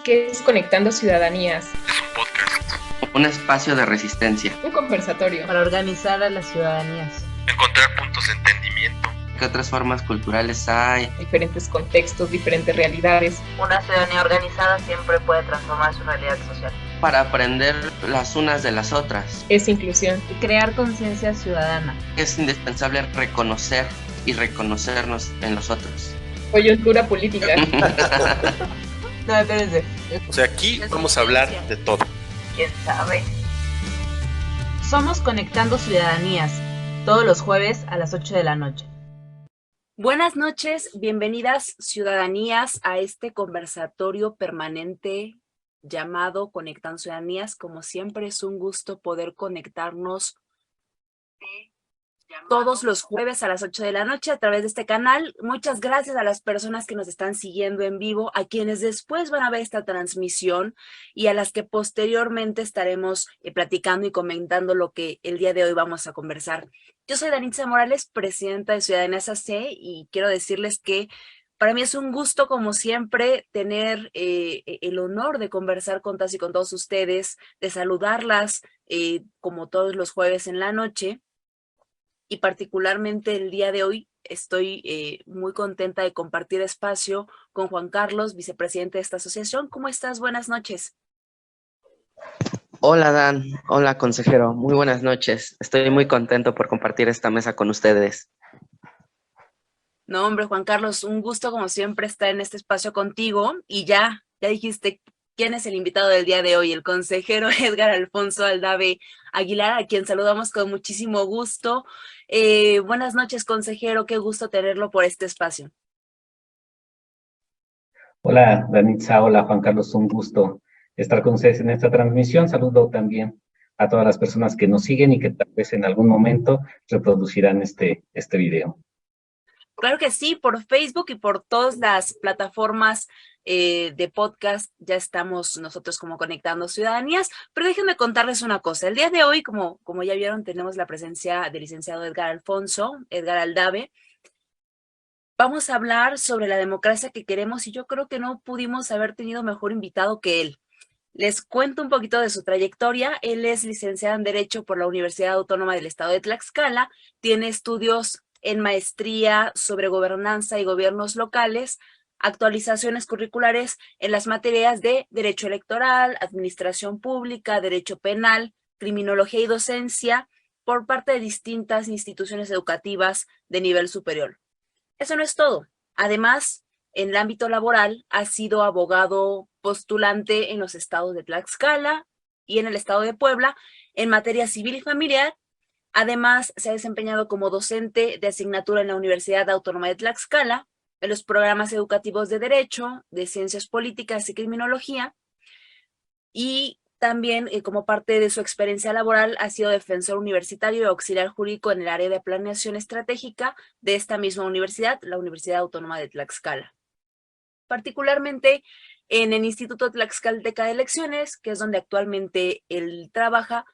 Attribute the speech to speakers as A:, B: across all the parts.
A: ¿Qué es Conectando Ciudadanías?
B: Es un podcast.
C: Un espacio de resistencia.
A: Un conversatorio.
D: Para organizar a las ciudadanías.
B: Encontrar puntos de entendimiento.
C: ¿Qué otras formas culturales hay?
A: Diferentes contextos, diferentes realidades.
D: Una ciudadanía organizada siempre puede transformar su realidad social.
C: Para aprender las unas de las otras.
A: Es inclusión.
D: Y crear conciencia ciudadana.
C: Es indispensable reconocer y reconocernos en los otros.
A: Coyuntura política.
D: No, espérense.
B: O sea, aquí vamos a hablar de todo.
D: ¿Quién sabe? Somos Conectando Ciudadanías, todos los jueves a las 8 de la noche.
E: Buenas noches, bienvenidas ciudadanías a este conversatorio permanente llamado Conectando Ciudadanías. Como siempre es un gusto poder conectarnos todos los jueves a las 8 de la noche a través de este canal. Muchas gracias a las personas que nos están siguiendo en vivo, a quienes después van a ver esta transmisión y a las que posteriormente estaremos platicando y comentando lo que el día de hoy vamos a conversar. Yo soy Danitza Morales, presidenta de Ciudadanías AC, y quiero decirles que para mí es un gusto, como siempre, tener el honor de conversar con todas y con todos ustedes, de saludarlas como todos los jueves en la noche. Y particularmente el día de hoy estoy muy contenta de compartir espacio con Juan Carlos, vicepresidente de esta asociación. ¿Cómo estás? Buenas noches.
C: Hola Dan, hola consejero, muy buenas noches. Estoy muy contento por compartir esta mesa con ustedes.
E: No, hombre, Juan Carlos, un gusto como siempre estar en este espacio contigo. Y ya dijiste quién es el invitado del día de hoy, el consejero Edgar Alfonso Aldave Aguilar, a quien saludamos con muchísimo gusto. Buenas noches, consejero, qué gusto tenerlo por este espacio.
F: Hola, Danitza, hola, Juan Carlos, un gusto estar con ustedes en esta transmisión. Saludo también a todas las personas que nos siguen y que tal vez en algún momento reproducirán este video.
E: Claro que sí, por Facebook y por todas las plataformas de podcast ya estamos nosotros como Conectando Ciudadanías, pero déjenme contarles una cosa. El día de hoy, como ya vieron, tenemos la presencia del licenciado Edgar Alfonso, Edgar Aldave. Vamos a hablar sobre la democracia que queremos y yo creo que no pudimos haber tenido mejor invitado que él. Les cuento un poquito de su trayectoria. Él es licenciado en Derecho por la Universidad Autónoma del Estado de Tlaxcala, tiene estudios en maestría sobre gobernanza y gobiernos locales, actualizaciones curriculares en las materias de Derecho Electoral, Administración Pública, Derecho Penal, Criminología y Docencia por parte de distintas instituciones educativas de nivel superior. Eso no es todo. Además, en el ámbito laboral ha sido abogado postulante en los estados de Tlaxcala y en el estado de Puebla en materia civil y familiar. Además, se ha desempeñado como docente de asignatura en la Universidad Autónoma de Tlaxcala, en los programas educativos de Derecho, de Ciencias Políticas y Criminología, y también como parte de su experiencia laboral ha sido defensor universitario y auxiliar jurídico en el área de planeación estratégica de esta misma universidad, la Universidad Autónoma de Tlaxcala. Particularmente en el Instituto Tlaxcalteca de Elecciones, que es donde actualmente él trabaja,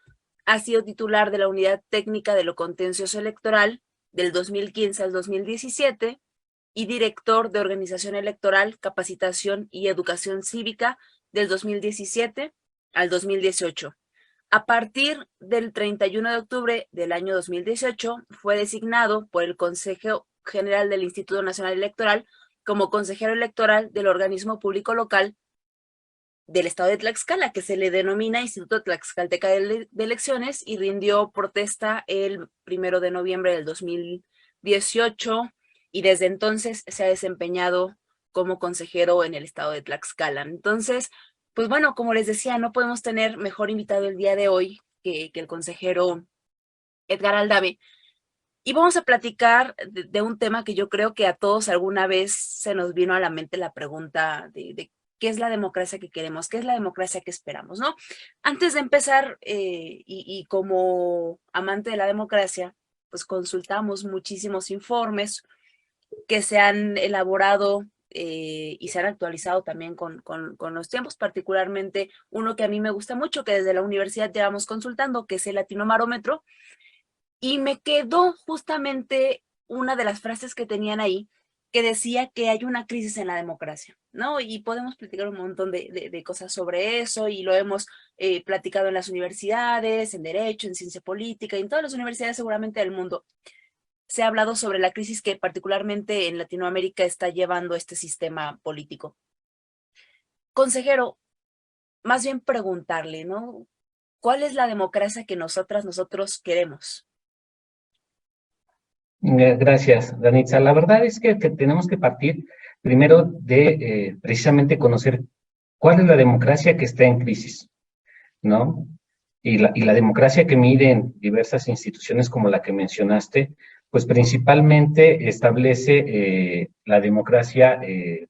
E: ha sido titular de la Unidad Técnica de lo Contencioso Electoral del 2015 al 2017 y director de Organización Electoral, Capacitación y Educación Cívica del 2017 al 2018. A partir del 31 de octubre del año 2018, fue designado por el Consejo General del Instituto Nacional Electoral como consejero electoral del organismo público local del estado de Tlaxcala, que se le denomina Instituto Tlaxcalteca de Elecciones, y rindió protesta el 1 de noviembre del 2018 y desde entonces se ha desempeñado como consejero en el estado de Tlaxcala. Entonces, pues bueno, como les decía, no podemos tener mejor invitado el día de hoy que el consejero Edgar Aldave. Y vamos a platicar de un tema que yo creo que a todos alguna vez se nos vino a la mente la pregunta de qué es la democracia que queremos, qué es la democracia que esperamos, ¿no? Antes de empezar, y como amante de la democracia, pues consultamos muchísimos informes que se han elaborado y se han actualizado también con los tiempos, particularmente uno que a mí me gusta mucho, que desde la universidad llevamos consultando, que es el Latinomarómetro, y me quedó justamente una de las frases que tenían ahí, que decía que hay una crisis en la democracia, ¿no? Y podemos platicar un montón de cosas sobre eso, y lo hemos platicado en las universidades, en Derecho, en Ciencia Política, y en todas las universidades seguramente del mundo. Se ha hablado sobre la crisis que particularmente en Latinoamérica está llevando este sistema político. Consejero, más bien preguntarle, ¿no? ¿Cuál es la democracia que nosotros queremos?
F: Gracias, Danitza. La verdad es que tenemos que partir primero de precisamente conocer cuál es la democracia que está en crisis, ¿no? Y la democracia que mide en diversas instituciones como la que mencionaste, pues principalmente establece la democracia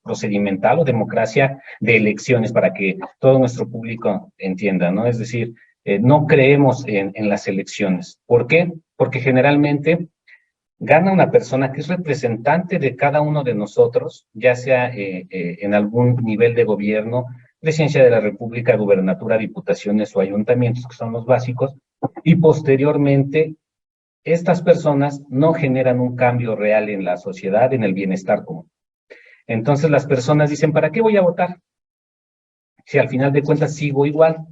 F: procedimental o democracia de elecciones, para que todo nuestro público entienda, ¿no? Es decir, no creemos en las elecciones. ¿Por qué? Porque generalmente gana una persona que es representante de cada uno de nosotros, ya sea en algún nivel de gobierno, presidencia de la República, gubernatura, diputaciones o ayuntamientos, que son los básicos, y posteriormente estas personas no generan un cambio real en la sociedad, en el bienestar común. Entonces las personas dicen, ¿para qué voy a votar? Si al final de cuentas sigo igual,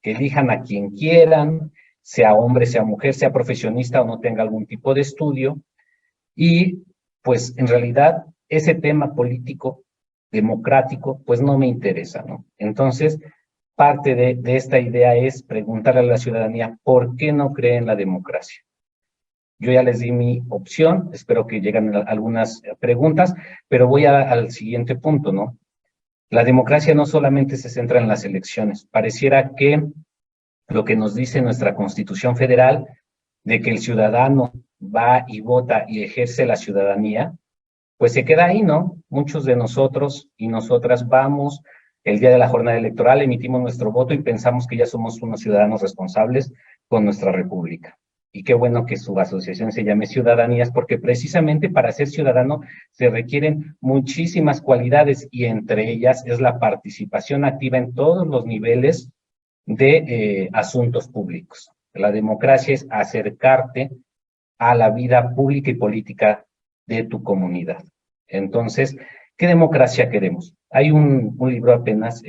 F: que elijan a quien quieran, sea hombre, sea mujer, sea profesionista o no tenga algún tipo de estudio, y pues en realidad ese tema político, democrático, pues no me interesa, ¿no? Entonces, parte de esta idea es preguntarle a la ciudadanía, ¿por qué no cree en la democracia? Yo ya les di mi opción, espero que lleguen algunas preguntas, pero voy al siguiente punto, ¿no? La democracia no solamente se centra en las elecciones, pareciera que lo que nos dice nuestra Constitución Federal, de que el ciudadano va y vota y ejerce la ciudadanía, pues se queda ahí, ¿no? Muchos de nosotros y nosotras vamos el día de la jornada electoral, emitimos nuestro voto y pensamos que ya somos unos ciudadanos responsables con nuestra república. Y qué bueno que su asociación se llame Ciudadanías, porque precisamente para ser ciudadano se requieren muchísimas cualidades, y entre ellas es la participación activa en todos los niveles de asuntos públicos. La democracia es acercarte a la vida pública y política de tu comunidad. Entonces, ¿qué democracia queremos? Hay un libro, apenas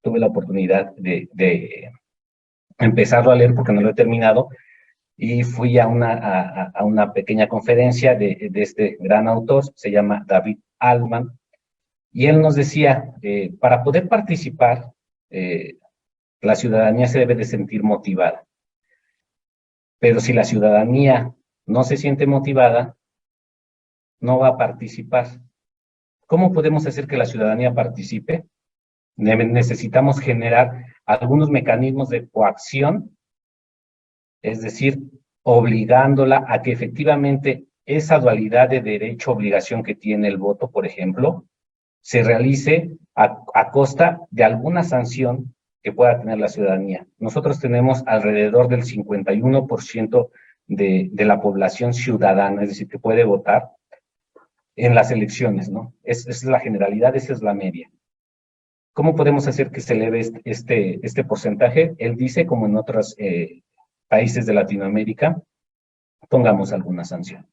F: tuve la oportunidad de empezarlo a leer porque no lo he terminado, y fui a una pequeña conferencia de este gran autor, se llama David Altman, y él nos decía, para poder participar, la ciudadanía se debe de sentir motivada. Pero si la ciudadanía no se siente motivada, no va a participar. ¿Cómo podemos hacer que la ciudadanía participe? Necesitamos generar algunos mecanismos de coacción, es decir, obligándola a que efectivamente esa dualidad de derecho-obligación que tiene el voto, por ejemplo, se realice a costa de alguna sanción que pueda tener la ciudadanía. Nosotros tenemos alrededor del 51% de la población ciudadana, es decir, que puede votar en las elecciones, ¿no? Esa es la generalidad, esa es la media. ¿Cómo podemos hacer que se eleve este porcentaje? Él dice, como en otros países de Latinoamérica, pongamos alguna sanción,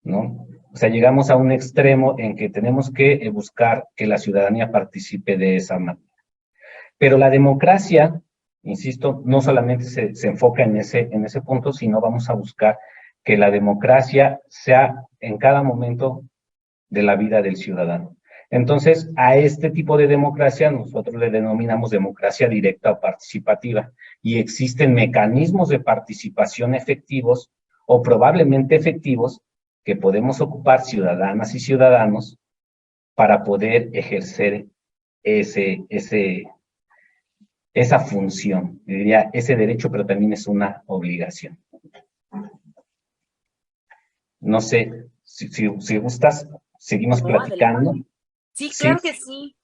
F: ¿no? O sea, llegamos a un extremo en que tenemos que buscar que la ciudadanía participe de esa manera. Pero la democracia, insisto, no solamente se enfoca en ese punto, sino vamos a buscar que la democracia sea en cada momento de la vida del ciudadano. Entonces, a este tipo de democracia nosotros le denominamos democracia directa o participativa, y existen mecanismos de participación efectivos o probablemente efectivos que podemos ocupar ciudadanas y ciudadanos para poder ejercer esa función, diría ese derecho, pero también es una obligación. No sé, si gustas, seguimos platicando.
E: Adelante. Sí, claro que sí.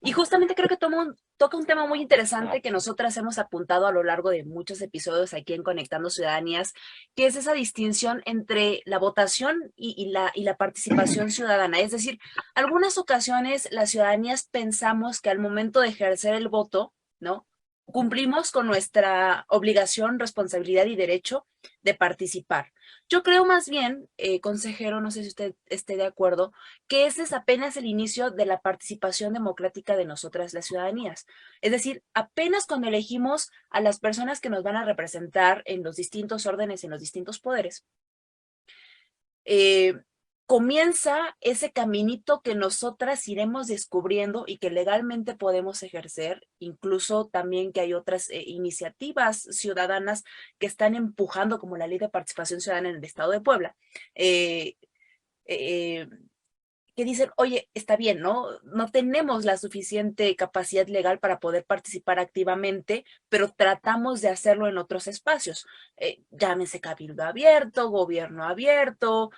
E: Y justamente creo que toca un tema muy interesante que nosotras hemos apuntado a lo largo de muchos episodios aquí en Conectando Ciudadanías, que es esa distinción entre la votación y la participación ciudadana. Es decir, algunas ocasiones las ciudadanías pensamos que al momento de ejercer el voto, ¿no?, cumplimos con nuestra obligación, responsabilidad y derecho de participar. Yo creo más bien, consejero, no sé si usted esté de acuerdo, que ese es apenas el inicio de la participación democrática de nosotras, las ciudadanías. Es decir, apenas cuando elegimos a las personas que nos van a representar en los distintos órdenes, en los distintos poderes, comienza ese caminito que nosotras iremos descubriendo y que legalmente podemos ejercer, incluso también que hay otras iniciativas ciudadanas que están empujando, como la Ley de Participación Ciudadana en el Estado de Puebla, que dicen, oye, está bien, ¿no? No tenemos la suficiente capacidad legal para poder participar activamente, pero tratamos de hacerlo en otros espacios. Llámese cabildo abierto, gobierno abierto,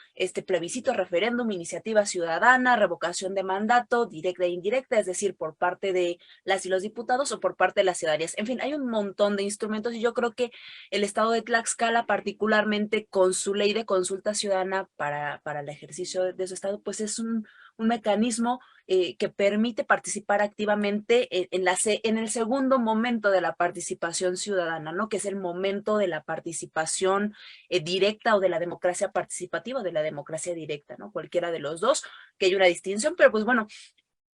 E: plebiscito, referéndum, iniciativa ciudadana, revocación de mandato, directa e indirecta, es decir, por parte de las y los diputados o por parte de las ciudadanías. En fin, hay un montón de instrumentos y yo creo que el estado de Tlaxcala, particularmente con su ley de consulta ciudadana para el ejercicio de su estado, pues es un mecanismo que permite participar activamente en el segundo momento de la participación ciudadana, ¿no? Que es el momento de la participación directa o de la democracia participativa o de la democracia directa, ¿no? Cualquiera de los dos, que hay una distinción, pero pues bueno,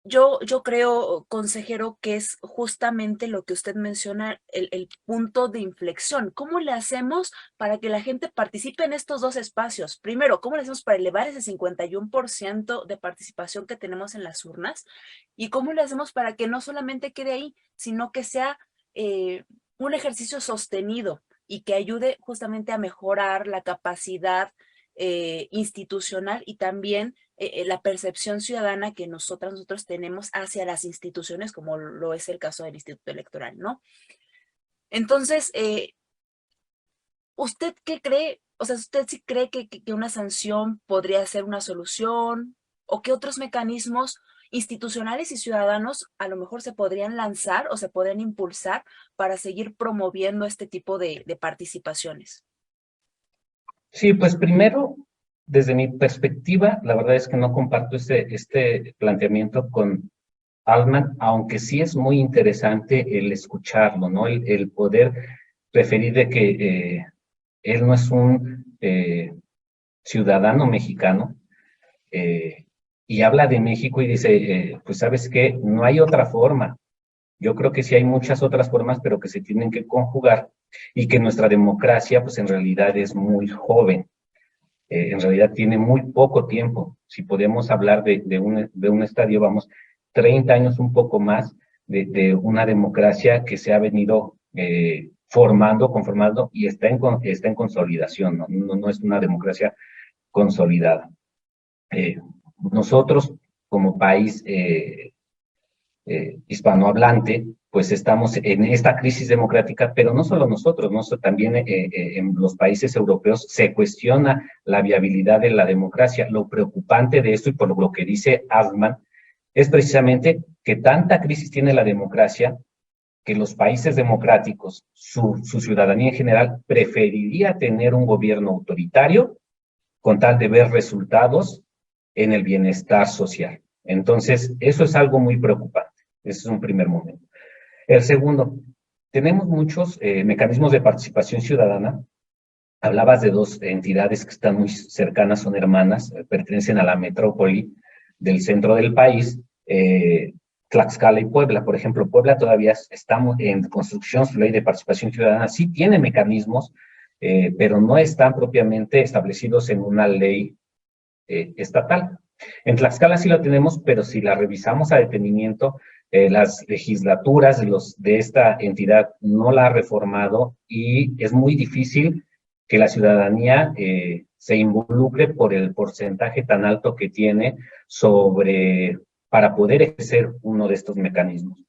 E: yo creo, consejero, que es justamente lo que usted menciona, el punto de inflexión. ¿Cómo le hacemos para que la gente participe en estos dos espacios? Primero, ¿cómo le hacemos para elevar ese 51% de participación que tenemos en las urnas? ¿Y cómo le hacemos para que no solamente quede ahí, sino que sea un ejercicio sostenido y que ayude justamente a mejorar la capacidad institucional y también la percepción ciudadana que nosotros tenemos hacia las instituciones, como lo es el caso del Instituto Electoral, ¿no? Entonces, ¿usted qué cree? O sea, ¿usted sí cree que una sanción podría ser una solución? ¿O qué otros mecanismos institucionales y ciudadanos a lo mejor se podrían lanzar o se podrían impulsar para seguir promoviendo este tipo de participaciones?
F: Sí, pues primero, desde mi perspectiva, la verdad es que no comparto este planteamiento con Altman, aunque sí es muy interesante el escucharlo, ¿no? El poder referir de que él no es un ciudadano mexicano, y habla de México y dice, pues ¿sabes qué? No hay otra forma. Yo creo que sí hay muchas otras formas, pero que se tienen que conjugar y que nuestra democracia, pues en realidad es muy joven. En realidad tiene muy poco tiempo. Si podemos hablar de un estadio, vamos, 30 años, un poco más, de una democracia que se ha venido conformando y está en consolidación, ¿no? No es una democracia consolidada. Nosotros, como país hispanohablante, pues estamos en esta crisis democrática, pero no solo nosotros, también en los países europeos se cuestiona la viabilidad de la democracia. Lo preocupante de esto, y por lo que dice Altman, es precisamente que tanta crisis tiene la democracia que los países democráticos, su ciudadanía en general, preferiría tener un gobierno autoritario con tal de ver resultados en el bienestar social. Entonces, eso es algo muy preocupante. Ese es un primer momento. El segundo, tenemos muchos mecanismos de participación ciudadana. Hablabas de dos entidades que están muy cercanas, son hermanas, pertenecen a la metrópoli del centro del país, Tlaxcala y Puebla. Por ejemplo, Puebla todavía estamos en construcción, su ley de participación ciudadana sí tiene mecanismos, pero no están propiamente establecidos en una ley estatal. En Tlaxcala sí lo tenemos, pero si la revisamos a detenimiento, las legislaturas de esta entidad no la ha reformado y es muy difícil que la ciudadanía se involucre por el porcentaje tan alto que tiene para poder ejercer uno de estos mecanismos.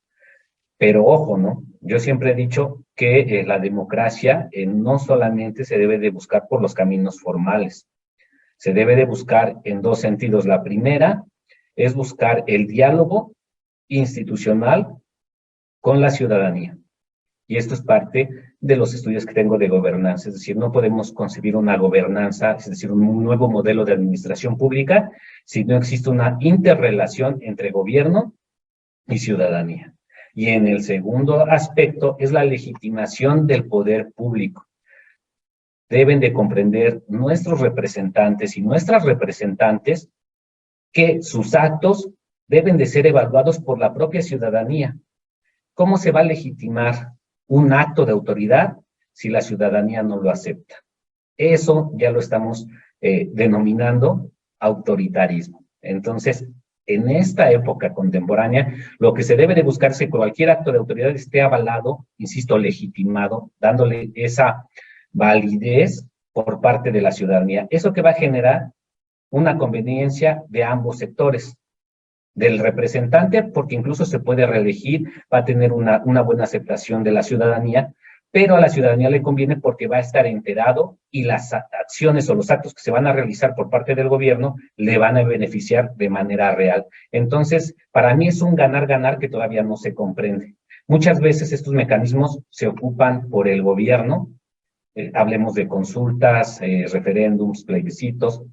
F: Pero ojo, ¿no? Yo siempre he dicho que la democracia no solamente se debe de buscar por los caminos formales, se debe de buscar en dos sentidos. La primera es buscar el diálogo institucional con la ciudadanía. Y esto es parte de los estudios que tengo de gobernanza. Es decir, no podemos concebir una gobernanza, es decir, un nuevo modelo de administración pública, si no existe una interrelación entre gobierno y ciudadanía. Y en el segundo aspecto es la legitimación del poder público. Deben de comprender nuestros representantes y nuestras representantes que sus actos deben de ser evaluados por la propia ciudadanía. ¿Cómo se va a legitimar un acto de autoridad si la ciudadanía no lo acepta? Eso ya lo estamos denominando autoritarismo. Entonces, en esta época contemporánea, lo que se debe de buscar es que cualquier acto de autoridad esté avalado, insisto, legitimado, dándole esa validez por parte de la ciudadanía. Eso que va a generar una conveniencia de ambos sectores, del representante, porque incluso se puede reelegir, va a tener una buena aceptación de la ciudadanía, pero a la ciudadanía le conviene porque va a estar enterado y las acciones o los actos que se van a realizar por parte del gobierno le van a beneficiar de manera real. Entonces, para mí es un ganar-ganar que todavía no se comprende. Muchas veces estos mecanismos se ocupan por el gobierno, hablemos de consultas, referéndums, plebiscitos,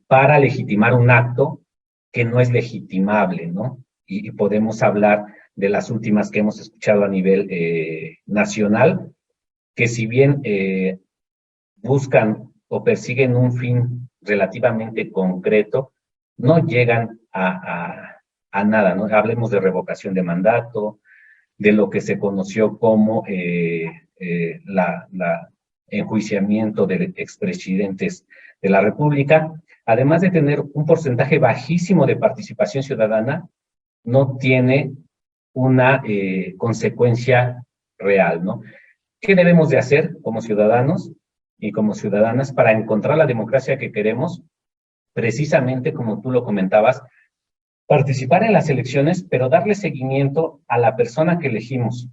F: para legitimar un acto que no es legitimable, ¿no? Y podemos hablar de las últimas que hemos escuchado a nivel nacional, que si bien buscan o persiguen un fin relativamente concreto, no llegan a nada, ¿no? Hablemos de revocación de mandato, de lo que se conoció como enjuiciamiento de expresidentes de la República, además de tener un porcentaje bajísimo de participación ciudadana, no tiene una consecuencia real, ¿no? ¿Qué debemos de hacer como ciudadanos y como ciudadanas para encontrar la democracia que queremos? Precisamente, como tú lo comentabas, participar en las elecciones, pero darle seguimiento a la persona que elegimos.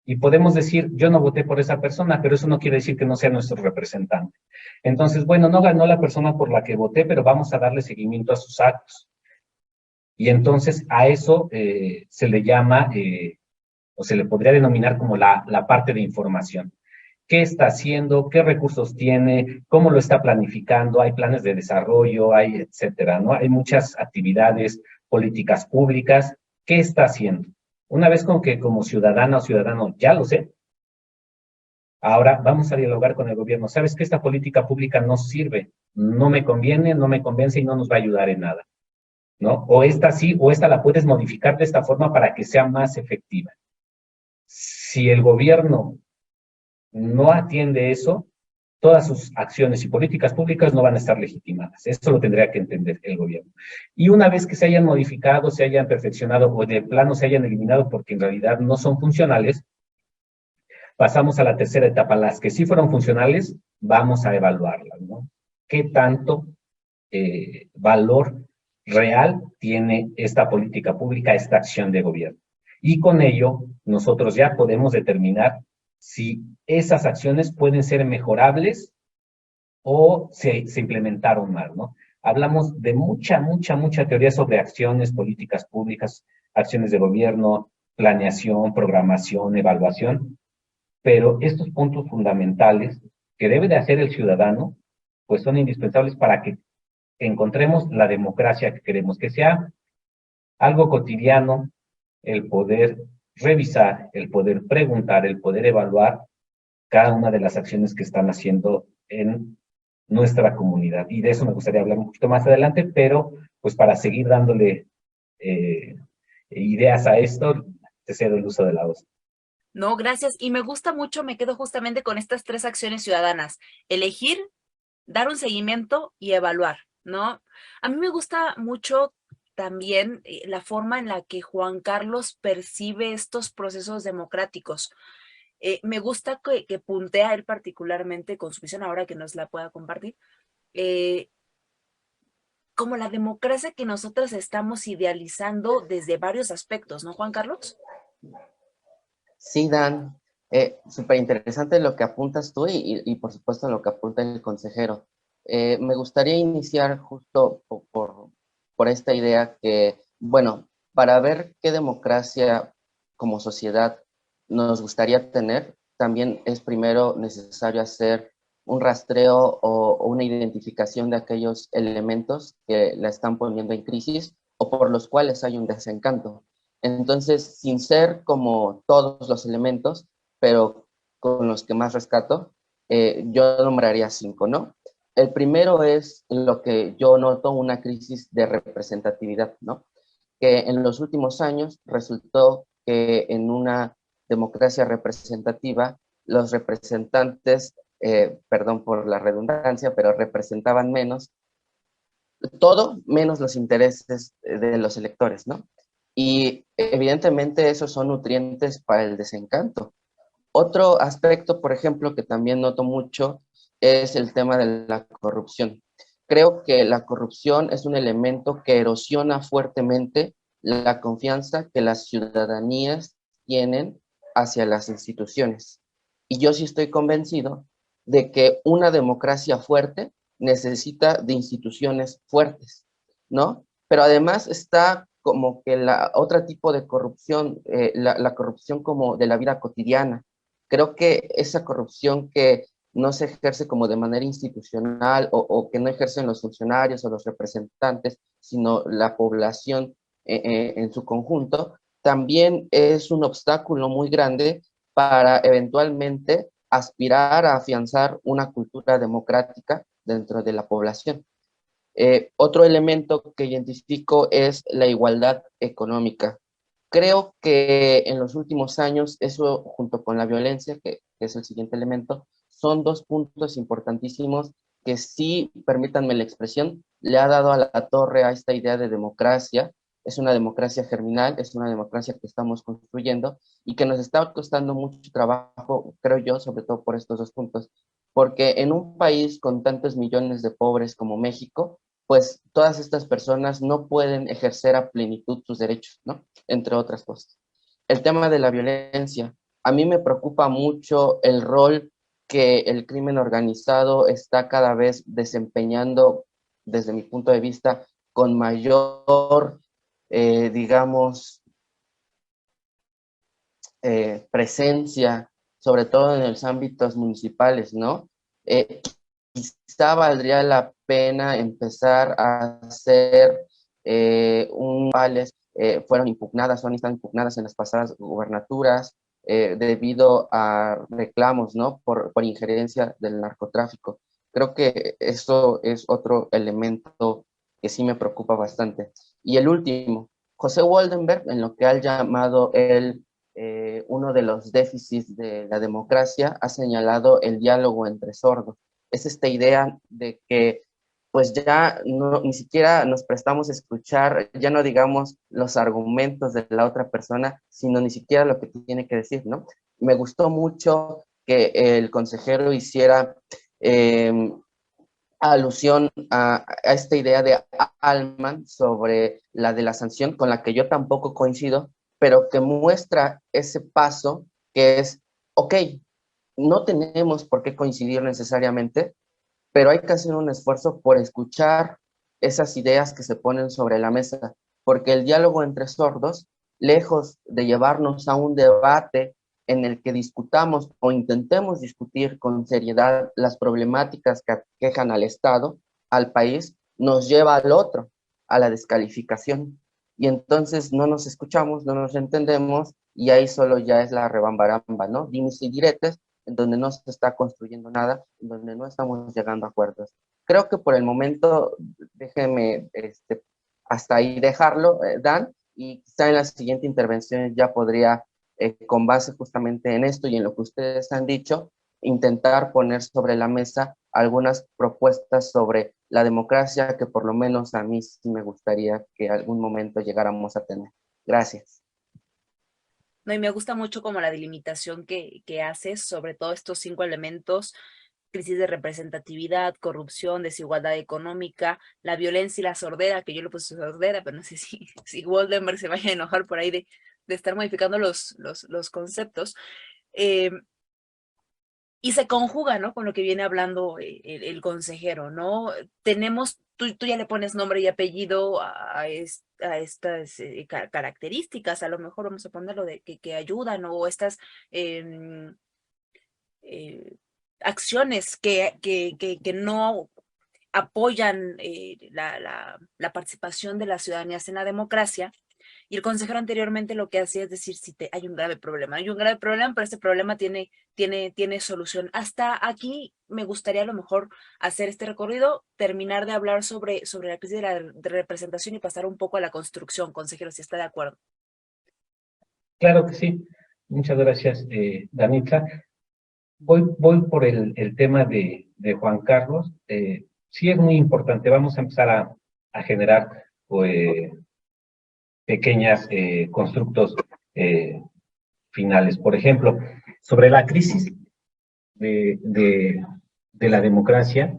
F: Y podemos decir, yo no voté por esa persona, pero eso no quiere decir que no sea nuestro representante. Entonces, bueno, no ganó la persona por la que voté, pero vamos a darle seguimiento a sus actos. Y entonces a eso se le llama, o se le podría denominar como la parte de información. ¿Qué está haciendo? ¿Qué recursos tiene? ¿Cómo lo está planificando? Hay planes de desarrollo, hay etcétera, ¿no? Hay muchas actividades, políticas públicas. ¿Qué está haciendo? Una vez con que como ciudadana o ciudadano ya lo sé, ahora vamos a dialogar con el gobierno. ¿Sabes que esta política pública no sirve? No me conviene, no me convence y no nos va a ayudar en nada, ¿no? O esta sí, o esta la puedes modificar de esta forma para que sea más efectiva. Si el gobierno no atiende eso, todas sus acciones y políticas públicas no van a estar legitimadas. Eso lo tendría que entender el gobierno. Y una vez que se hayan modificado, se hayan perfeccionado o de plano se hayan eliminado porque en realidad no son funcionales, pasamos a la tercera etapa. Las que sí fueron funcionales, vamos a evaluarlas, ¿no? ¿Qué tanto valor real tiene esta política pública, esta acción de gobierno? Y con ello, nosotros ya podemos determinar si esas acciones pueden ser mejorables o se implementaron mal, ¿no? Hablamos de mucha teoría sobre acciones, políticas públicas, acciones de gobierno, planeación, programación, evaluación, pero estos puntos fundamentales que debe de hacer el ciudadano, pues son indispensables para que encontremos la democracia que queremos, que sea algo cotidiano, el poder revisar, el poder preguntar, el poder evaluar cada una de las acciones que están haciendo en nuestra comunidad. Y de eso me gustaría hablar un poquito más adelante, pero pues para seguir dándole ideas a esto, te cedo el uso de la voz.
E: No, gracias. Y me gusta mucho, me quedo justamente con estas 3 acciones ciudadanas. Elegir, dar un seguimiento y evaluar, ¿no? A mí me gusta mucho también la forma en la que Juan Carlos percibe estos procesos democráticos. Me gusta que puntea él particularmente con su visión, ahora que nos la pueda compartir, como la democracia que nosotros estamos idealizando desde varios aspectos, ¿no, Juan Carlos?
C: Sí, Dan, súper interesante lo que apuntas tú y por supuesto lo que apunta el consejero. Me gustaría iniciar justo por esta idea que, bueno, para ver qué democracia como sociedad nos gustaría tener, también es primero necesario hacer un rastreo o una identificación de aquellos elementos que la están poniendo en crisis o por los cuales hay un desencanto. Entonces, sin ser como todos los elementos, pero con los que más rescato, yo nombraría 5, ¿no? El primero es lo que yo noto, una crisis de representatividad, ¿no? Que en los últimos años resultó que en una democracia representativa, los representantes, perdón por la redundancia, pero representaban menos, todo menos los intereses de los electores, ¿no? Y evidentemente esos son nutrientes para el desencanto. Otro aspecto, por ejemplo, que también noto mucho es el tema de la corrupción. Creo que la corrupción es un elemento que erosiona fuertemente la confianza que las ciudadanías tienen hacia las instituciones. Y yo sí estoy convencido de que una democracia fuerte necesita de instituciones fuertes, ¿no? Pero además está como que la otra tipo de corrupción, la corrupción como de la vida cotidiana. Creo que esa corrupción que no se ejerce como de manera institucional o que no ejercen los funcionarios o los representantes, sino la población en su conjunto, también es un obstáculo muy grande para eventualmente aspirar a afianzar una cultura democrática dentro de la población. Otro elemento que identifico es la igualdad económica. Creo que en los últimos años, eso junto con la violencia, que es el siguiente elemento, son dos puntos importantísimos que sí, permítanme la expresión, le ha dado a la torre a esta idea de democracia. Es una democracia germinal, es una democracia que estamos construyendo y que nos está costando mucho trabajo, creo yo, sobre todo por estos dos puntos. Porque en un país con tantos millones de pobres como México, pues todas estas personas no pueden ejercer a plenitud sus derechos, ¿no? Entre otras cosas. El tema de la violencia. A mí me preocupa mucho el rol que el crimen organizado está cada vez desempeñando, desde mi punto de vista, con mayor, digamos, presencia, sobre todo en los ámbitos municipales, ¿no? Quizá valdría la pena empezar a hacer fueron impugnadas, son están impugnadas en las pasadas gubernaturas debido a reclamos, ¿no? Por injerencia del narcotráfico. Creo que eso es otro elemento que sí me preocupa bastante. Y el último, José Waldenberg, en lo que ha llamado uno de los déficits de la democracia, ha señalado el diálogo entre sordos. Es esta idea de que pues ya no, ni siquiera nos prestamos a escuchar, ya no digamos los argumentos de la otra persona, sino ni siquiera lo que tiene que decir, ¿no? Me gustó mucho que el consejero hiciera alusión a esta idea de Allman sobre la de la sanción, con la que yo tampoco coincido, pero que muestra ese paso que es, ok, no tenemos por qué coincidir necesariamente, pero hay que hacer un esfuerzo por escuchar esas ideas que se ponen sobre la mesa, porque el diálogo entre sordos, lejos de llevarnos a un debate en el que discutamos o intentemos discutir con seriedad las problemáticas que aquejan al Estado, al país, nos lleva al otro, a la descalificación. Y entonces no nos escuchamos, no nos entendemos, y ahí solo ya es la rebambaramba, ¿no? Dimes y diretes, en donde no se está construyendo nada, en donde no estamos llegando a acuerdos. Creo que por el momento, déjeme hasta ahí dejarlo, Dan, y quizá en la siguiente intervención ya podría, con base justamente en esto y en lo que ustedes han dicho, intentar poner sobre la mesa algunas propuestas sobre la democracia que por lo menos a mí sí me gustaría que algún momento llegáramos a tener. Gracias.
E: No, y me gusta mucho como la delimitación que haces sobre todos estos 5 elementos: crisis de representatividad, corrupción, desigualdad económica, la violencia y la sordera, que yo le puse sordera, pero no sé si Woldenberg se vaya a enojar por ahí de estar modificando los conceptos. Y se conjuga, ¿no? Con lo que viene hablando el consejero, ¿no? Tenemos, tú ya le pones nombre y apellido a estas características, a lo mejor vamos a ponerlo de que ayudan, o estas acciones que no apoyan la participación de las ciudadanías en la democracia. Y el consejero anteriormente lo que hacía es decir, si hay un grave problema, pero este problema tiene solución. Hasta aquí me gustaría a lo mejor hacer este recorrido, terminar de hablar sobre la crisis de representación y pasar un poco a la construcción, consejero, si está de acuerdo.
F: Claro que sí. Muchas gracias, Danitza. Voy por el tema de Juan Carlos. Sí es muy importante. Vamos a empezar a generar pequeñas constructos finales. Por ejemplo, sobre la crisis de la democracia,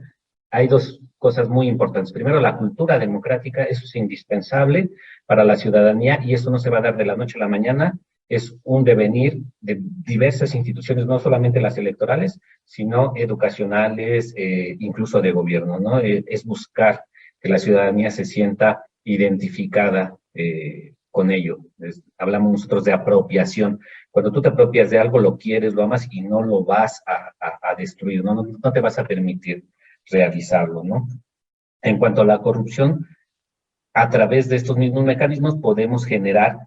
F: hay dos cosas muy importantes. Primero, la cultura democrática, eso es indispensable para la ciudadanía y eso no se va a dar de la noche a la mañana. Es un devenir de diversas instituciones, no solamente las electorales, sino educacionales, incluso de gobierno, ¿no? Es buscar que la ciudadanía se sienta identificada con ello. Hablamos nosotros de apropiación. Cuando tú te apropias de algo, lo quieres, lo amas y no lo vas a destruir, no te vas a permitir realizarlo, ¿no? En cuanto a la corrupción, a través de estos mismos mecanismos podemos generar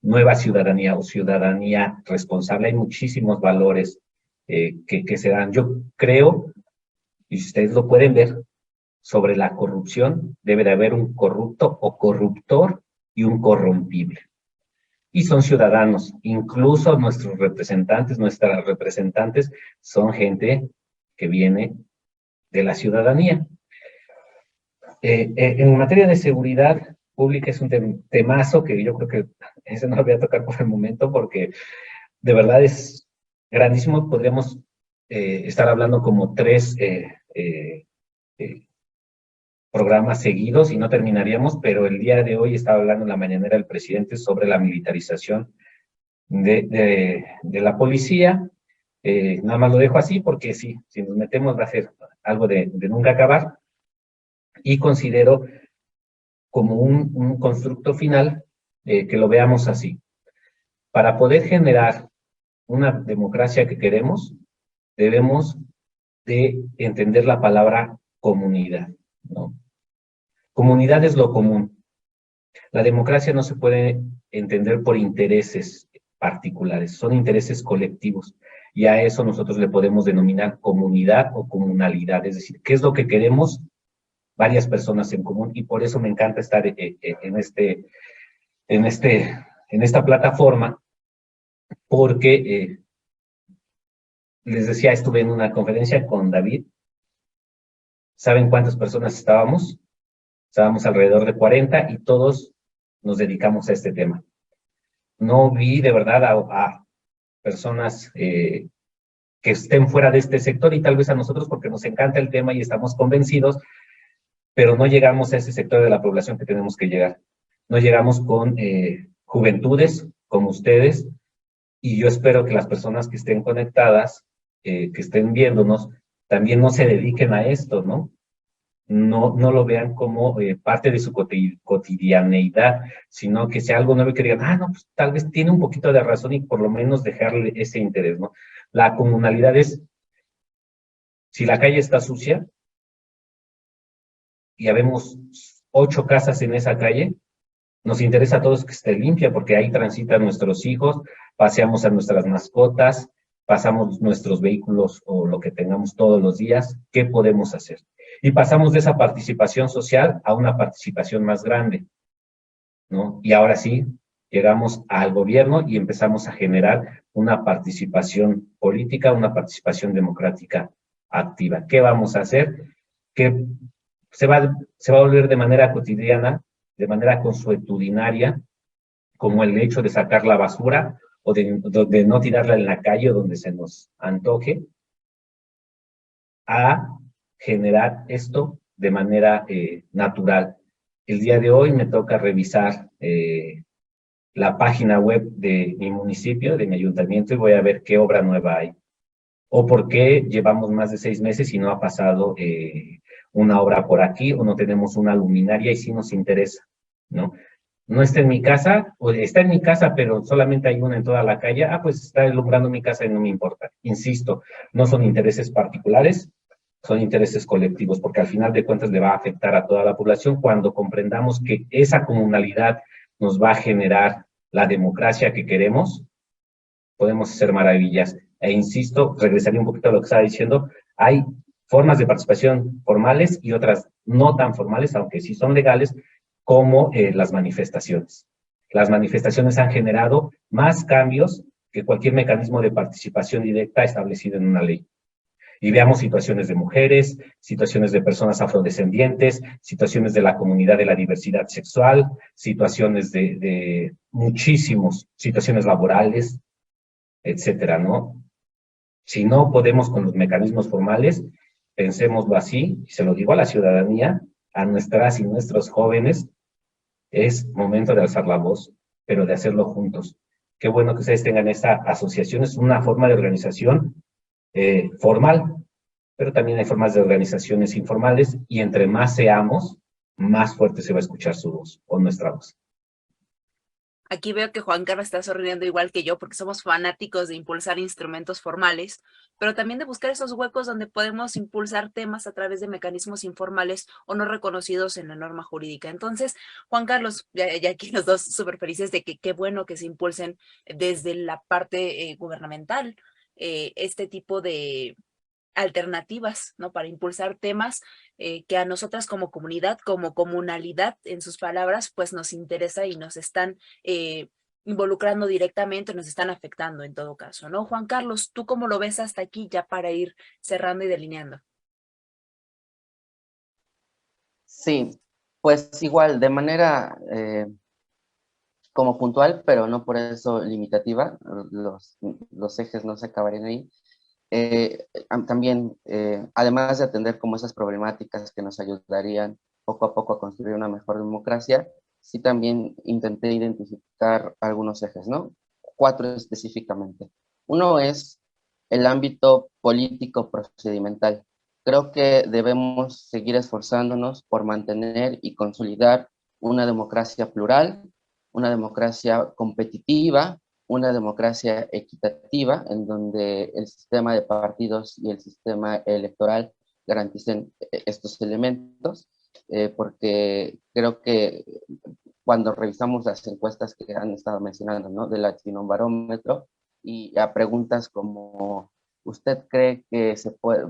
F: nueva ciudadanía o ciudadanía responsable. Hay muchísimos valores que se dan. Yo creo, y ustedes lo pueden ver, sobre la corrupción debe de haber un corrupto o corruptor y un corrompible. Y son ciudadanos, incluso nuestros representantes, nuestras representantes son gente que viene de la ciudadanía. En materia de seguridad pública es un temazo que yo creo que ese no lo voy a tocar por el momento porque de verdad es grandísimo. Podríamos estar hablando como 3 programas seguidos y no terminaríamos, pero el día de hoy estaba hablando en la mañanera el presidente sobre la militarización de la policía. Nada más lo dejo así porque sí, si nos metemos va a ser algo de nunca acabar y considero como un constructo final que lo veamos así. Para poder generar una democracia que queremos, debemos de entender la palabra comunidad, ¿no? Comunidad es lo común. La democracia no se puede entender por intereses particulares, son intereses colectivos. Y a eso nosotros le podemos denominar comunidad o comunalidad, es decir, ¿qué es lo que queremos? Varias personas en común, y por eso me encanta estar en esta plataforma, porque les decía, estuve en una conferencia con David. ¿Saben cuántas personas estábamos? Estábamos alrededor de 40 y todos nos dedicamos a este tema. No vi de verdad a personas que estén fuera de este sector y tal vez a nosotros porque nos encanta el tema y estamos convencidos, pero no llegamos a ese sector de la población que tenemos que llegar. No llegamos con juventudes como ustedes, y yo espero que las personas que estén conectadas, que estén viéndonos, también no se dediquen a esto, ¿no? No lo vean como parte de su cotidianeidad, sino que sea algo nuevo y que digan, no, pues tal vez tiene un poquito de razón y por lo menos dejarle ese interés, ¿no? La comunalidad es, si la calle está sucia, y habemos 8 casas en esa calle, nos interesa a todos que esté limpia, porque ahí transitan nuestros hijos, paseamos a nuestras mascotas, pasamos nuestros vehículos o lo que tengamos todos los días. ¿Qué podemos hacer? Y pasamos de esa participación social a una participación más grande, ¿no? Y ahora sí, llegamos al gobierno y empezamos a generar una participación política, una participación democrática activa. ¿Qué vamos a hacer? Que se va a volver de manera cotidiana, de manera consuetudinaria, como el hecho de sacar la basura o de no tirarla en la calle donde se nos antoje, a generar esto de manera natural. El día de hoy me toca revisar la página web de mi municipio, de mi ayuntamiento, y voy a ver qué obra nueva hay. O por qué llevamos más de 6 meses y no ha pasado una obra por aquí, o no tenemos una luminaria y sí nos interesa, ¿no? No está en mi casa, o está en mi casa, pero solamente hay una en toda la calle. Pues está alumbrando mi casa y no me importa. Insisto, no son intereses particulares, son intereses colectivos, porque al final de cuentas le va a afectar a toda la población cuando comprendamos que esa comunalidad nos va a generar la democracia que queremos, podemos hacer maravillas. E insisto, regresaría un poquito a lo que estaba diciendo, hay formas de participación formales y otras no tan formales, aunque sí son legales, como las manifestaciones. Las manifestaciones han generado más cambios que cualquier mecanismo de participación directa establecido en una ley. Y veamos situaciones de mujeres, situaciones de personas afrodescendientes, situaciones de la comunidad de la diversidad sexual, situaciones de muchísimos, situaciones laborales, etcétera, ¿no? Si no podemos con los mecanismos formales, pensémoslo así, y se lo digo a la ciudadanía, a nuestras y nuestros jóvenes, es momento de alzar la voz, pero de hacerlo juntos. Qué bueno que ustedes tengan esta asociación, es una forma de organización formal, pero también hay formas de organizaciones informales, y entre más seamos, más fuerte se va a escuchar su voz, o nuestra voz.
E: Aquí veo que Juan Carlos está sonriendo igual que yo, porque somos fanáticos de impulsar instrumentos formales, pero también de buscar esos huecos donde podemos impulsar temas a través de mecanismos informales o no reconocidos en la norma jurídica. Entonces, Juan Carlos, ya aquí los dos súper felices de que qué bueno que se impulsen desde la parte gubernamental este tipo de alternativas, ¿no? Para impulsar temas que a nosotras como comunidad, como comunalidad, en sus palabras, pues nos interesa y nos están involucrando directamente, nos están afectando en todo caso, ¿no? Juan Carlos, ¿tú cómo lo ves hasta aquí ya para ir cerrando y delineando?
C: Sí, pues igual, de manera como puntual, pero no por eso limitativa, los ejes no se acabarían ahí. También, además de atender como esas problemáticas que nos ayudarían poco a poco a construir una mejor democracia, sí también intenté identificar algunos ejes, ¿no? 4 específicamente. Uno es el ámbito político procedimental. Creo que debemos seguir esforzándonos por mantener y consolidar una democracia plural, una democracia competitiva, una democracia equitativa, en donde el sistema de partidos y el sistema electoral garanticen estos elementos, porque creo que cuando revisamos las encuestas que han estado mencionando, ¿no? Del Latinobarómetro, y a preguntas como, ¿usted cree que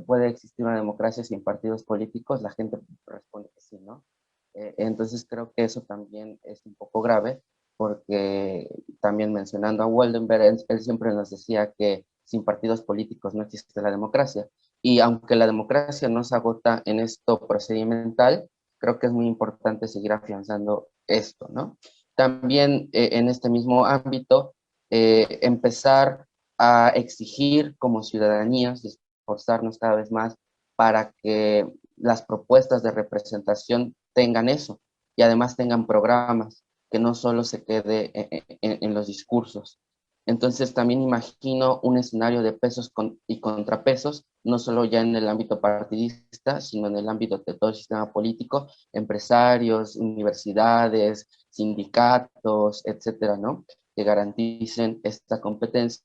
C: puede existir una democracia sin partidos políticos? La gente responde que sí, ¿no? Entonces creo que eso también es un poco grave, porque también mencionando a Waldenberg, él siempre nos decía que sin partidos políticos no existe la democracia. Y aunque la democracia no se agota en esto procedimental, creo que es muy importante seguir afianzando esto, ¿no? También en este mismo ámbito, empezar a exigir como ciudadanías y esforzarnos cada vez más para que las propuestas de representación tengan eso y además tengan programas, que no solo se quede en los discursos. Entonces también imagino un escenario de pesos y contrapesos, no solo ya en el ámbito partidista, sino en el ámbito de todo el sistema político, empresarios, universidades, sindicatos, etcétera, ¿no? Que garanticen esta competencia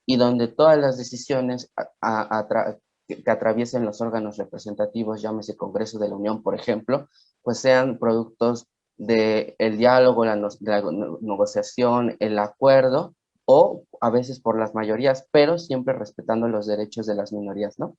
C: y donde todas las decisiones que atraviesen los órganos representativos, llámese Congreso de la Unión, por ejemplo, pues sean productos del diálogo, la negociación, el acuerdo, o a veces por las mayorías, pero siempre respetando los derechos de las minorías, ¿no?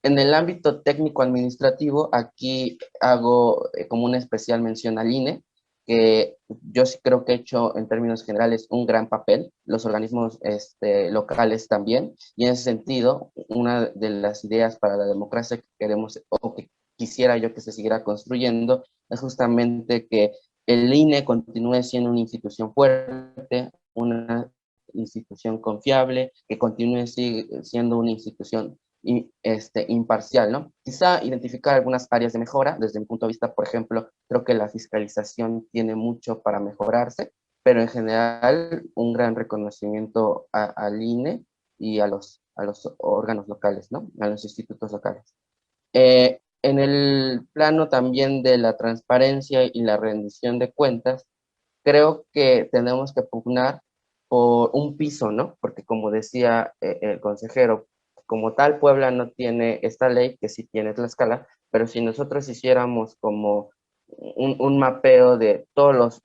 C: En el ámbito técnico-administrativo, aquí hago como una especial mención al INE, que yo sí creo que ha hecho en términos generales un gran papel, los organismos locales también, y en ese sentido, una de las ideas para la democracia que queremos, o que quisiera yo que se siguiera construyendo, es justamente que el INE continúe siendo una institución fuerte, una institución confiable, que continúe siendo una institución imparcial, ¿no? Quizá identificar algunas áreas de mejora, desde mi punto de vista, por ejemplo, creo que la fiscalización tiene mucho para mejorarse, pero en general un gran reconocimiento al INE y a los órganos locales, ¿no? A los institutos locales. En el plano también de la transparencia y la rendición de cuentas, creo que tenemos que pugnar por un piso, ¿no? Porque como decía el consejero, como tal Puebla no tiene esta ley, que sí tiene Tlaxcala, pero si nosotros hiciéramos como un mapeo de todos los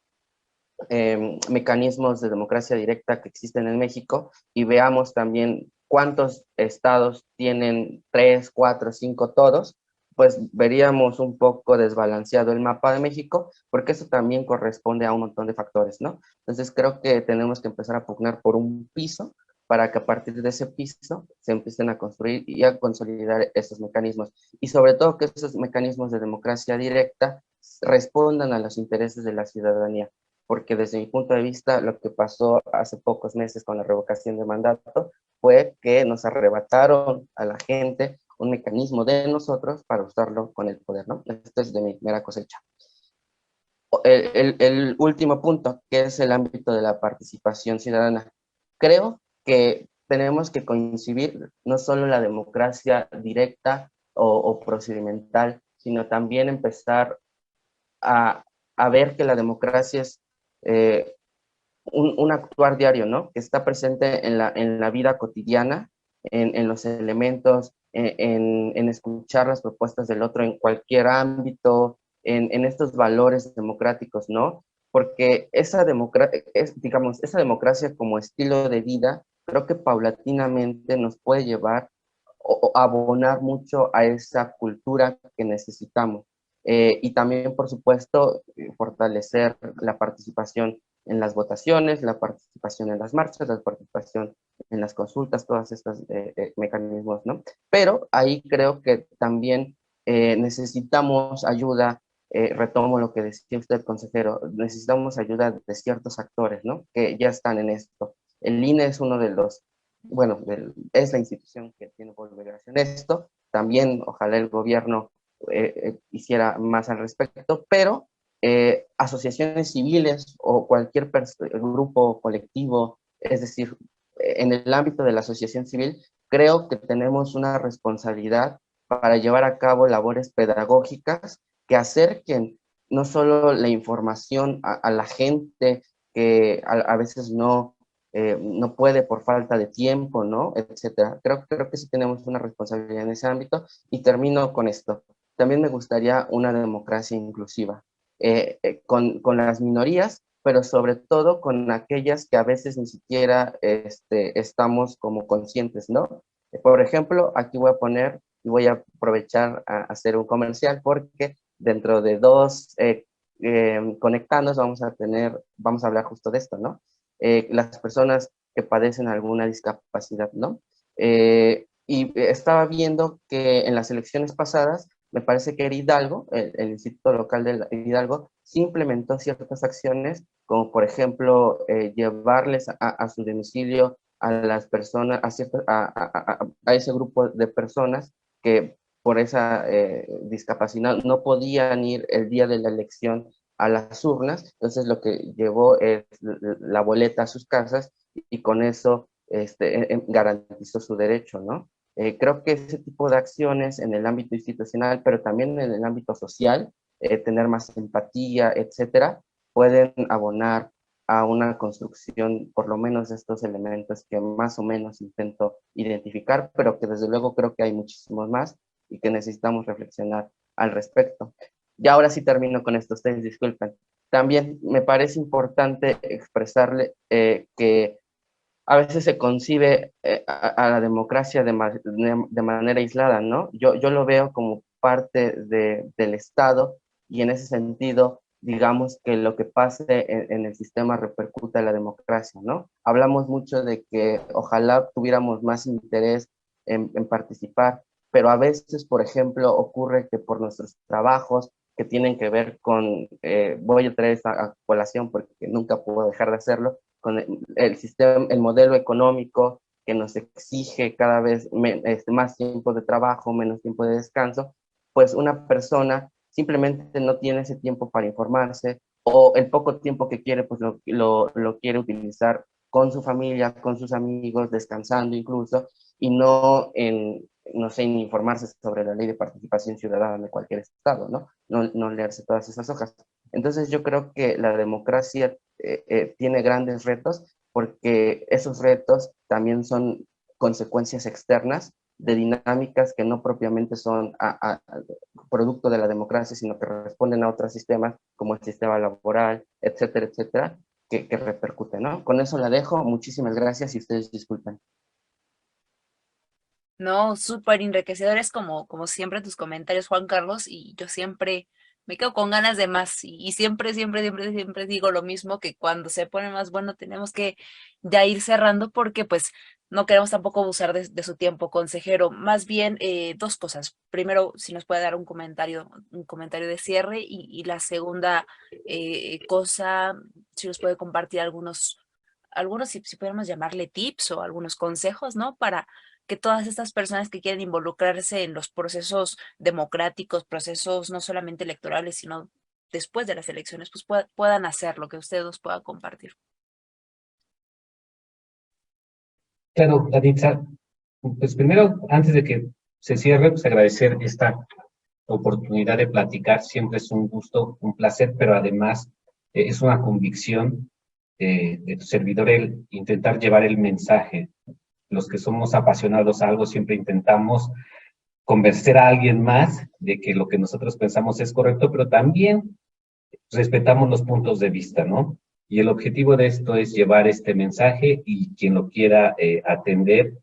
C: mecanismos de democracia directa que existen en México y veamos también cuántos estados tienen 3, 4, 5 todos, pues veríamos un poco desbalanceado el mapa de México, porque eso también corresponde a un montón de factores, ¿no? Entonces creo que tenemos que empezar a pugnar por un piso para que a partir de ese piso se empiecen a construir y a consolidar esos mecanismos. Y sobre todo que esos mecanismos de democracia directa respondan a los intereses de la ciudadanía, porque desde mi punto de vista lo que pasó hace pocos meses con la revocación de mandato fue que nos arrebataron a la gente un mecanismo de nosotros para usarlo con el poder, ¿no? Esto es de mi mera cosecha. El último punto, que es el ámbito de la participación ciudadana. Creo que tenemos que coincidir no solo la democracia directa o procedimental, sino también empezar a ver que la democracia es un actuar diario, ¿no? Que está presente en la vida cotidiana, en los elementos, en escuchar las propuestas del otro en cualquier ámbito, en estos valores democráticos, ¿no? Porque esa digamos, esa democracia como estilo de vida, creo que paulatinamente nos puede llevar o abonar mucho a esa cultura que necesitamos. Y también, por supuesto, fortalecer la participación en las votaciones, la participación en las marchas, la participación en las consultas, todos estos mecanismos, ¿no? Pero ahí creo que también necesitamos ayuda, retomo lo que decía usted, consejero, necesitamos ayuda de ciertos actores, ¿no? Que ya están en esto. El INE es uno de los, bueno, es la institución que tiene por obligación esto, también ojalá el gobierno hiciera más al respecto, pero asociaciones civiles o cualquier grupo colectivo, es decir, en el ámbito de la asociación civil, creo que tenemos una responsabilidad para llevar a cabo labores pedagógicas que acerquen no solo la información a la gente que a veces no puede por falta de tiempo, ¿no? Etcétera. Creo que sí tenemos una responsabilidad en ese ámbito y termino con esto. También me gustaría una democracia inclusiva, con las minorías, pero sobre todo con aquellas que a veces ni siquiera estamos como conscientes, ¿no? Por ejemplo, aquí voy a poner y voy a aprovechar a hacer un comercial porque dentro de dos conectados vamos a hablar justo de esto, ¿no? Las personas que padecen alguna discapacidad, ¿no? Y estaba viendo que en las elecciones pasadas, me parece que era Hidalgo, el Instituto Local de Hidalgo, sí implementó ciertas acciones, como por ejemplo llevarles a su domicilio a las personas, a ese grupo de personas que por esa discapacidad no podían ir el día de la elección a las urnas, entonces lo que llevó es la boleta a sus casas y con eso garantizó su derecho, ¿no? Creo que ese tipo de acciones en el ámbito institucional, pero también en el ámbito social, tener más empatía, etcétera, pueden abonar a una construcción, por lo menos de estos elementos que más o menos intento identificar, pero que desde luego creo que hay muchísimos más y que necesitamos reflexionar al respecto. Y ahora sí termino con esto, ustedes disculpen. También me parece importante expresarle que a veces se concibe a la democracia de manera aislada, ¿no? Yo lo veo como parte del Estado y en ese sentido, digamos que lo que pase en el sistema repercute en la democracia, ¿no? Hablamos mucho de que ojalá tuviéramos más interés en participar, pero a veces, por ejemplo, ocurre que por nuestros trabajos que tienen que ver con, voy a traer esta colación porque nunca puedo dejar de hacerlo, con el sistema, el modelo económico que nos exige cada vez más tiempo de trabajo, menos tiempo de descanso, pues una persona simplemente no tiene ese tiempo para informarse o el poco tiempo que quiere, pues lo quiere utilizar con su familia, con sus amigos, descansando incluso, y no no sé, en informarse sobre la ley de participación ciudadana de cualquier estado, ¿no? No leerse todas esas hojas. Entonces yo creo que la democracia tiene grandes retos porque esos retos también son consecuencias externas de dinámicas que no propiamente son producto de la democracia, sino que responden a otros sistemas como el sistema laboral, etcétera, etcétera. que repercute, ¿no? Con eso la dejo. Muchísimas gracias y ustedes disculpen.
E: No, súper enriquecedores como siempre tus comentarios, Juan Carlos, y yo siempre me quedo con ganas de más y siempre digo lo mismo, que cuando se pone más bueno tenemos que ya ir cerrando porque pues no queremos tampoco abusar de su tiempo, consejero. Más bien, dos cosas. Primero, si nos puede dar un comentario de cierre y la segunda cosa, si nos puede compartir algunos si podemos llamarle tips o algunos consejos, ¿no? Para que todas estas personas que quieren involucrarse en los procesos democráticos, procesos no solamente electorales, sino después de las elecciones, pues puedan hacer lo que usted nos pueda compartir.
F: Claro, Danitza, pues primero, antes de que se cierre, pues agradecer esta oportunidad de platicar. Siempre es un gusto, un placer, pero además es una convicción de tu servidor el intentar llevar el mensaje. Los que somos apasionados a algo siempre intentamos convencer a alguien más de que lo que nosotros pensamos es correcto, pero también respetamos los puntos de vista, ¿no? Y el objetivo de esto es llevar este mensaje y quien lo quiera atender,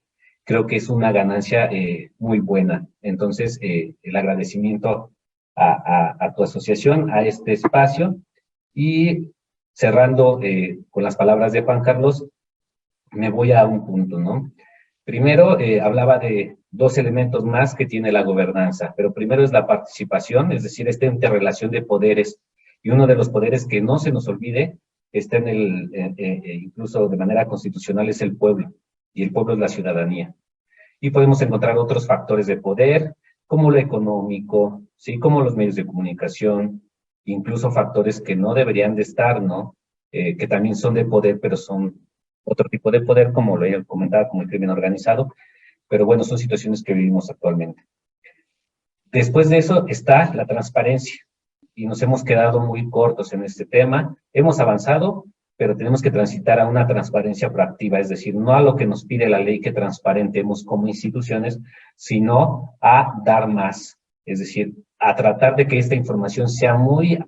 F: creo que es una ganancia muy buena. Entonces, el agradecimiento a tu asociación, a este espacio, y cerrando con las palabras de Juan Carlos, me voy a un punto, ¿no? Primero, hablaba de dos elementos más que tiene la gobernanza, pero primero es la participación, es decir, esta interrelación de poderes, y uno de los poderes que no se nos olvide, está incluso de manera constitucional, es el pueblo, y el pueblo es la ciudadanía. Y podemos encontrar otros factores de poder, como lo económico, ¿sí? Como los medios de comunicación, incluso factores que no deberían de estar, ¿no? Que también son de poder, pero son otro tipo de poder, como lo he comentado, como el crimen organizado, pero bueno, son situaciones que vivimos actualmente. Después de eso está la transparencia, y nos hemos quedado muy cortos en este tema. Hemos avanzado, pero tenemos que transitar a una transparencia proactiva, es decir, no a lo que nos pide la ley que transparentemos como instituciones, sino a dar más, es decir, a tratar de que esta información sea muy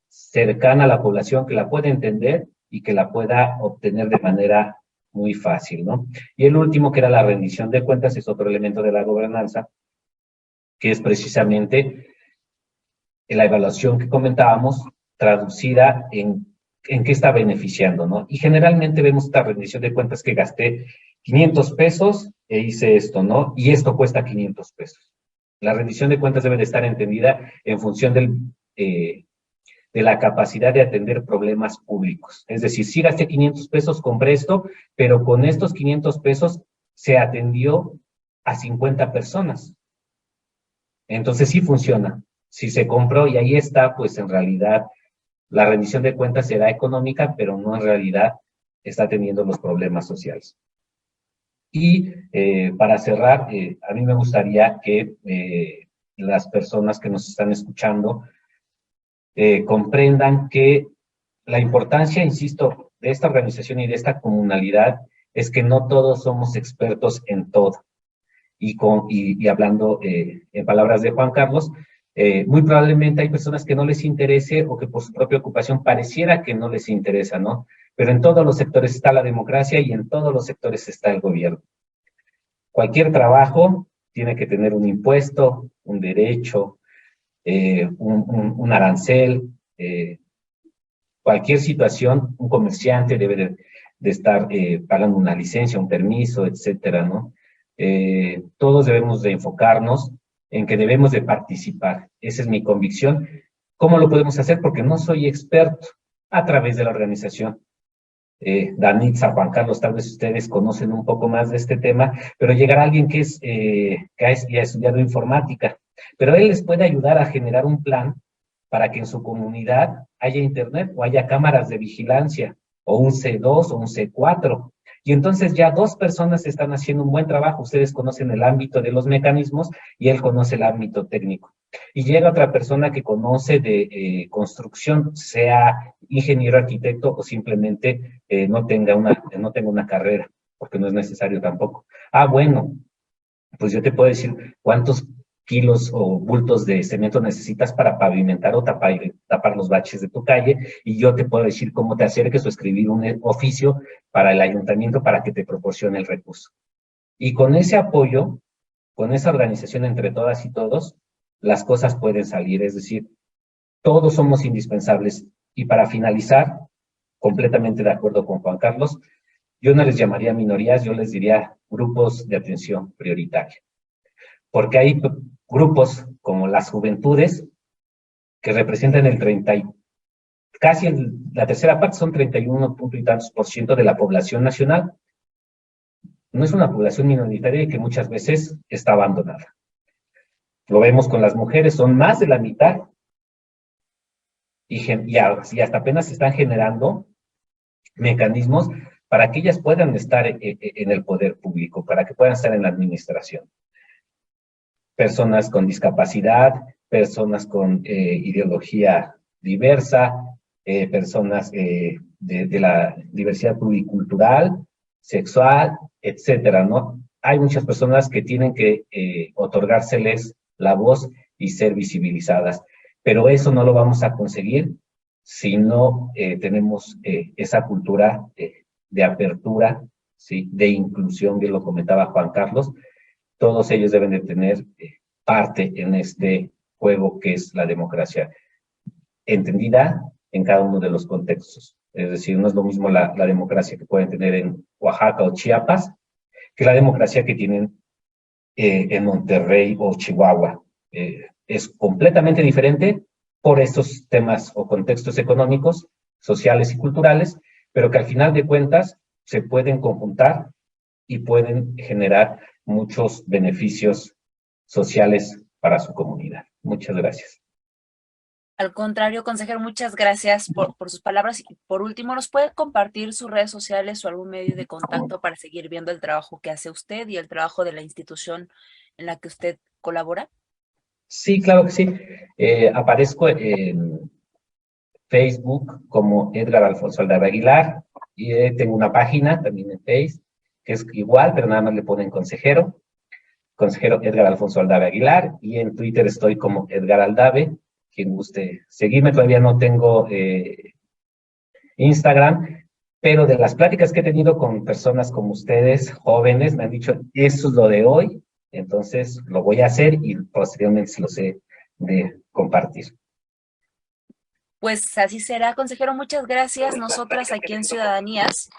F: cercana a la población, que la pueda entender y que la pueda obtener de manera muy fácil, ¿no? Y el último, que era la rendición de cuentas, es otro elemento de la gobernanza, que es precisamente la evaluación que comentábamos, traducida en qué está beneficiando, ¿no? Y generalmente vemos esta rendición de cuentas que gasté 500 pesos e hice esto, ¿no? Y esto cuesta 500 pesos. La rendición de cuentas debe de estar entendida en función de la capacidad de atender problemas públicos. Es decir, sí gasté 500 pesos, compré esto, pero con estos 500 pesos se atendió a 50 personas. Entonces sí funciona. Si se compró y ahí está, pues en realidad la rendición de cuentas será económica, pero no en realidad está atendiendo los problemas sociales. Y para cerrar, a mí me gustaría que las personas que nos están escuchando comprendan que la importancia, insisto, de esta organización y de esta comunalidad es que no todos somos expertos en todo. Y hablando en palabras de Juan Carlos, muy probablemente hay personas que no les interese o que por su propia ocupación pareciera que no les interesa, ¿no? Pero en todos los sectores está la democracia y en todos los sectores está el gobierno. Cualquier trabajo tiene que tener un impuesto, un derecho, un arancel, cualquier situación, un comerciante debe de estar pagando una licencia, un permiso, etcétera, ¿no? Todos debemos de enfocarnos en que debemos de participar. Esa es mi convicción. ¿Cómo lo podemos hacer? Porque no soy experto. A través de la organización. Danitza, Juan Carlos, tal vez ustedes conocen un poco más de este tema, pero llegará alguien que ha estudiado informática, pero él les puede ayudar a generar un plan para que en su comunidad haya internet o haya cámaras de vigilancia, o un C2 o un C4. Y entonces ya dos personas están haciendo un buen trabajo. Ustedes conocen el ámbito de los mecanismos y él conoce el ámbito técnico. Y llega otra persona que conoce de construcción, sea ingeniero, arquitecto o simplemente no tenga una carrera, porque no es necesario tampoco. Ah, bueno, pues yo te puedo decir cuántos kilos o bultos de cemento necesitas para pavimentar o tapar los baches de tu calle, y yo te puedo decir cómo te acerques o escribir un oficio para el ayuntamiento para que te proporcione el recurso. Y con ese apoyo, con esa organización entre todas y todos, las cosas pueden salir, es decir, todos somos indispensables. Y para finalizar, completamente de acuerdo con Juan Carlos, yo no les llamaría minorías, yo les diría grupos de atención prioritaria. Porque hay grupos como las juventudes que representan el 30 y casi la tercera parte, son 31 punto y tantos % de la población nacional. No es una población minoritaria y que muchas veces está abandonada. Lo vemos con las mujeres, son más de la mitad y hasta apenas se están generando mecanismos para que ellas puedan estar en el poder público, para que puedan estar en la administración. Personas con discapacidad, personas con ideología diversa, personas de la diversidad pluricultural, sexual, etcétera, ¿no? Hay muchas personas que tienen que otorgárseles la voz y ser visibilizadas, pero eso no lo vamos a conseguir si no tenemos esa cultura de apertura, ¿sí? De inclusión, bien lo comentaba Juan Carlos. Todos ellos deben de tener parte en este juego que es la democracia, entendida en cada uno de los contextos. Es decir, no es lo mismo la democracia que pueden tener en Oaxaca o Chiapas que la democracia que tienen en Monterrey o Chihuahua. Es completamente diferente por estos temas o contextos económicos, sociales y culturales, pero que al final de cuentas se pueden conjuntar y pueden generar muchos beneficios sociales para su comunidad. Muchas gracias.
E: Al contrario, consejero, muchas gracias por sus palabras. Y por último, ¿nos puede compartir sus redes sociales o algún medio de contacto para seguir viendo el trabajo que hace usted y el trabajo de la institución en la que usted colabora?
F: Sí, claro que sí. Aparezco en Facebook como Edgar Alfonso Aldave Aguilar, y tengo una página también en Facebook, que es igual, pero nada más le ponen consejero Edgar Alfonso Aldave Aguilar, y en Twitter estoy como Edgar Aldave. Quien guste seguirme, todavía no tengo Instagram, pero de las pláticas que he tenido con personas como ustedes, jóvenes, me han dicho, eso es lo de hoy, entonces lo voy a hacer y posteriormente se los he de compartir.
E: Pues así será, consejero, muchas gracias. Nosotras aquí en Ciudadanías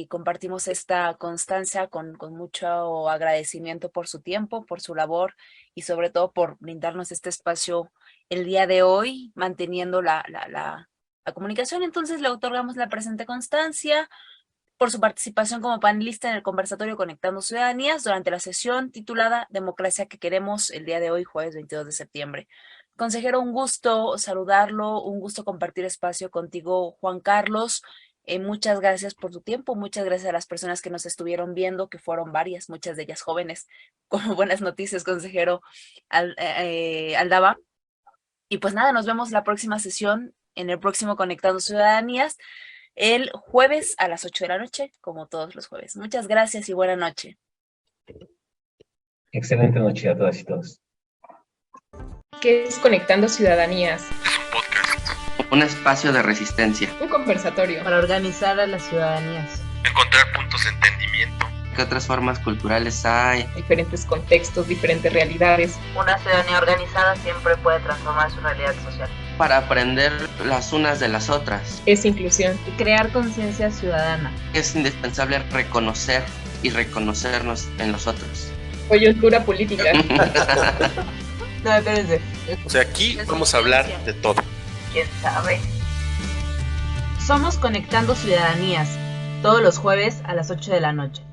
E: compartimos esta constancia con mucho agradecimiento por su tiempo, por su labor y sobre todo por brindarnos este espacio el día de hoy, manteniendo la comunicación. Entonces le otorgamos la presente constancia por su participación como panelista en el conversatorio Conectando Ciudadanías durante la sesión titulada Democracia que queremos, el día de hoy, jueves 22 de septiembre. Consejero, un gusto saludarlo, un gusto compartir espacio contigo, Juan Carlos. Muchas gracias por tu tiempo, muchas gracias a las personas que nos estuvieron viendo, que fueron varias, muchas de ellas jóvenes, con buenas noticias, consejero Aldava. Y pues nada, nos vemos la próxima sesión en el próximo Conectando Ciudadanías, el jueves a las 8 de la noche, como todos los jueves. Muchas gracias y buena noche.
F: Excelente noche a todas y todos.
A: ¿Qué es Conectando Ciudadanías?
B: Es un podcast.
C: Un espacio de resistencia.
A: Un conversatorio.
D: Para organizar a las ciudadanías.
B: Encontrar puntos de entendimiento.
C: ¿Qué otras formas culturales hay?
A: Diferentes contextos, diferentes realidades.
D: Una ciudadanía organizada siempre puede transformar su realidad social.
C: Para aprender las unas de las otras.
A: Es inclusión.
D: Y crear conciencia ciudadana.
C: Es indispensable reconocer y reconocernos en los otros.
A: Coyuntura política.
D: No, espérense.
B: O sea, aquí vamos a hablar de todo.
D: ¿Quién sabe? Somos Conectando Ciudadanías, todos los jueves a las 8 de la noche.